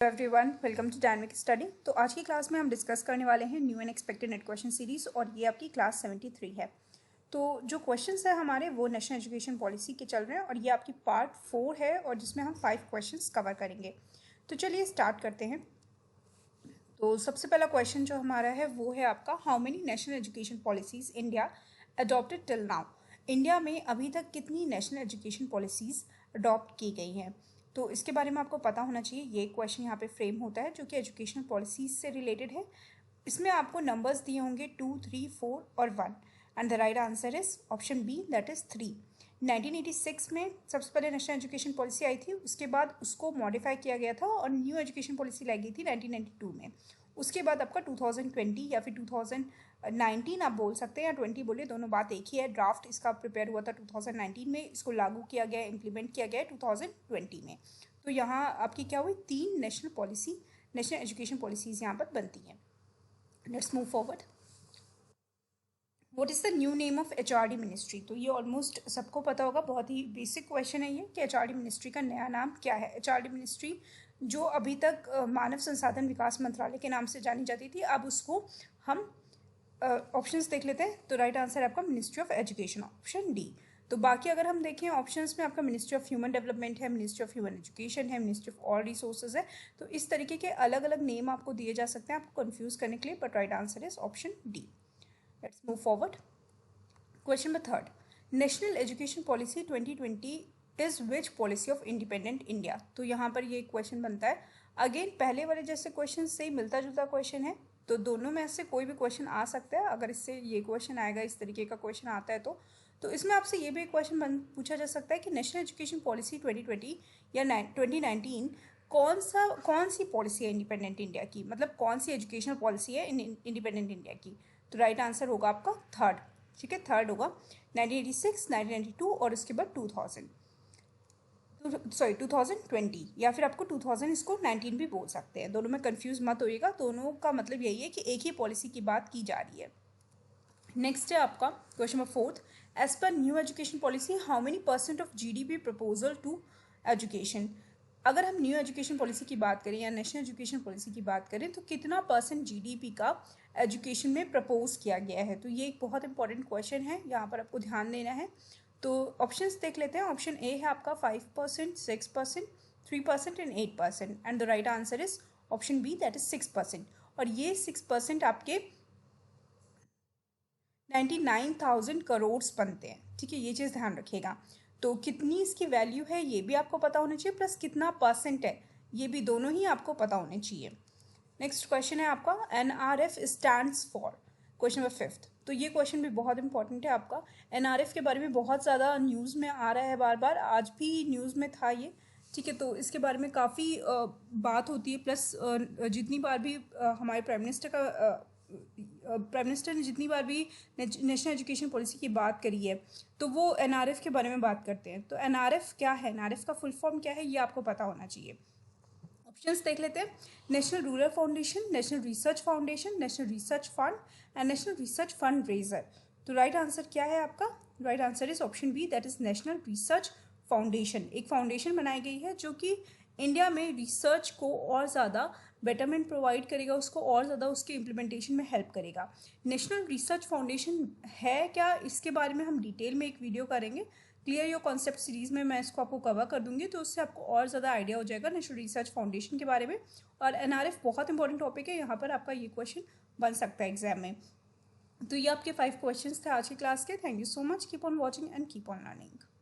Everyone, welcome to dynamic study. तो आज की क्लास में हम डिस्कस करने वाले हैं new and expected net question series और ये आपकी क्लास 73 है। तो जो क्वेश्चंस है हमारे वो नेशनल एजुकेशन पॉलिसी के चल रहे हैं और ये आपकी पार्ट 4 है और जिसमें हम 5 क्वेश्चंस कवर करेंगे। तो चलिए स्टार्ट करते हैं। तो सबसे पहला क्वेश्चन जो हमारा है वो है आपका, how many national education policies India adopted till now. India में अभी तक कितनी नेशनल एजुकेशन पॉलिसीज अडॉप्ट की गई हैं। तो इसके बारे में आपको पता होना चाहिए। ये क्वेश्चन यहाँ पे फ्रेम होता है जो कि एजुकेशनल पॉलिसीज से रिलेटेड है। इसमें आपको नंबर्स दिए होंगे 2, 3, 4 और 1 and the right answer is option B, that is 3। 1986 में सबसे पहले नेशनल एजुकेशन पॉलिसी आई थी, उसके बाद उसको मॉडिफाई किया गया था और न्यू एजुकेशन पॉलिसी लाई गई थी 1992 में। उसके बाद आपका 2020 या फिर 2019 आप बोल सकते हैं या 20 बोलिए, दोनों बात एक ही है। ड्राफ्ट इसका प्रिपेयर हुआ था 2019 में, इसको लागू किया गया, इम्प्लीमेंट किया गया 2020 में। तो यहाँ आपकी क्या हुई, 3 नेशनल एजुकेशन पॉलिसीज यहाँ पर बनती हैं। Let's move forward. What is the new name of HRD ministry. तो ये ऑलमोस्ट सबको पता होगा, बहुत ही बेसिक क्वेश्चन है ये कि एचआरडी मिनिस्ट्री का नया नाम क्या है। एचआरडी मिनिस्ट्री जो अभी तक मानव संसाधन विकास मंत्रालय के नाम से जानी जाती थी, अब उसको हम ऑप्शंस देख लेते हैं। तो राइट आंसर है आपका ministry of education, option D. तो बाकी अगर हम देखें ऑप्शंस में आपका मिनिस्ट्री ऑफ ह्यूमन डेवलपमेंट है, मिनिस्ट्री ऑफ ह्यूमन एजुकेशन है, मिनिस्ट्री ऑफ ऑल रिसोर्सेज है। तो इस तरीके के अलग अलग नेम आपको दिए जा सकते हैं आपको कंफ्यूज करने के लिए, but right answer is option D. Let's move forward. Question number 3, national education policy 2020 is which policy of independent India. तो यहाँ पर ये क्वेश्चन बनता है। अगेन पहले वाले जैसे क्वेश्चन से ही मिलता जुलता क्वेश्चन है, तो दोनों में से कोई भी क्वेश्चन आ सकता है। अगर इससे ये क्वेश्चन आएगा, इस तरीके का क्वेश्चन आता है तो इसमें आपसे ये भी क्वेश्चन पूछा जा सकता है कि नेशनल एजुकेशन पॉलिसी 2020 या 2019 कौन सी पॉलिसी है इंडिपेंडेंट इंडिया की, मतलब कौन सी एजुकेशनल पॉलिसी है इंडिपेंडेंट इंडिया की। तो राइट आंसर होगा आपका थर्ड। ठीक है, थर्ड होगा 1986, 1992 और उसके बाद 2020 या फिर आपको 2000 इसको 19 भी बोल सकते हैं। दोनों में कंफ्यूज मत होइएगा, दोनों का मतलब यही है कि एक ही पॉलिसी की बात की जा रही है। नेक्स्ट है आपका question number 4, as per new education policy how many % of GDP proposal to education. अगर हम न्यू एजुकेशन पॉलिसी की बात करें या नेशनल एजुकेशन पॉलिसी की बात करें तो कितना % जीडीपी का एजुकेशन में प्रपोज किया गया है। तो ये एक बहुत इंपॉर्टेंट क्वेश्चन है, यहाँ पर आपको ध्यान देना है। तो ऑप्शंस देख लेते हैं। ऑप्शन ए है आपका 5%, 6%, 3% and 8% and the right answer is option B, that is 6%। और ये 6% आपके 99,000 करोड़ बनते हैं। ठीक है, ये चीज़ ध्यान रखिएगा। तो कितनी इसकी वैल्यू है ये भी आपको पता होना चाहिए, प्लस कितना % है ये भी, दोनों ही आपको पता होने चाहिए। नेक्स्ट क्वेश्चन है आपका, NRF stands for. Question number 5। तो ये क्वेश्चन भी बहुत इंपॉर्टेंट है आपका। NRF के बारे में बहुत ज़्यादा न्यूज़ में आ रहा है बार बार, आज भी न्यूज़ में था ये। ठीक है, तो इसके बारे में काफ़ी बात होती है, प्लस जितनी बार भी हमारे प्राइम मिनिस्टर ने जितनी बार भी नेशनल एजुकेशन पॉलिसी की बात करी है तो वो NRF के बारे में बात करते हैं। तो NRF क्या है, NRF का फुल फॉर्म क्या है, ये आपको पता होना चाहिए। ऑप्शंस देख लेते हैं। National rural foundation, national research foundation, national research fund and national research fund raiser. तो राइट आंसर क्या है आपका, right answer is option B, that is national research foundation. एक फाउंडेशन बनाई गई है जो कि इंडिया में रिसर्च को और ज़्यादा बेटरमेंट प्रोवाइड करेगा, उसको और ज़्यादा उसके इम्प्लीमेंटेशन में हेल्प करेगा। नेशनल रिसर्च फाउंडेशन है क्या, इसके बारे में हम डिटेल में एक वीडियो करेंगे। क्लियर योर कॉन्सेप्ट सीरीज़ में मैं इसको आपको कवर कर दूंगी, तो उससे आपको और ज़्यादा आइडिया हो जाएगा नेशनल रिसर्च फाउंडेशन के बारे में। और NRF बहुत इंपॉर्टेंट टॉपिक है, यहाँ पर आपका ये क्वेश्चन बन सकता है एग्जाम में। तो ये आपके 5 क्वेश्चंस थे आज की क्लास के। Thank you so much, keep on watching and keep on learning.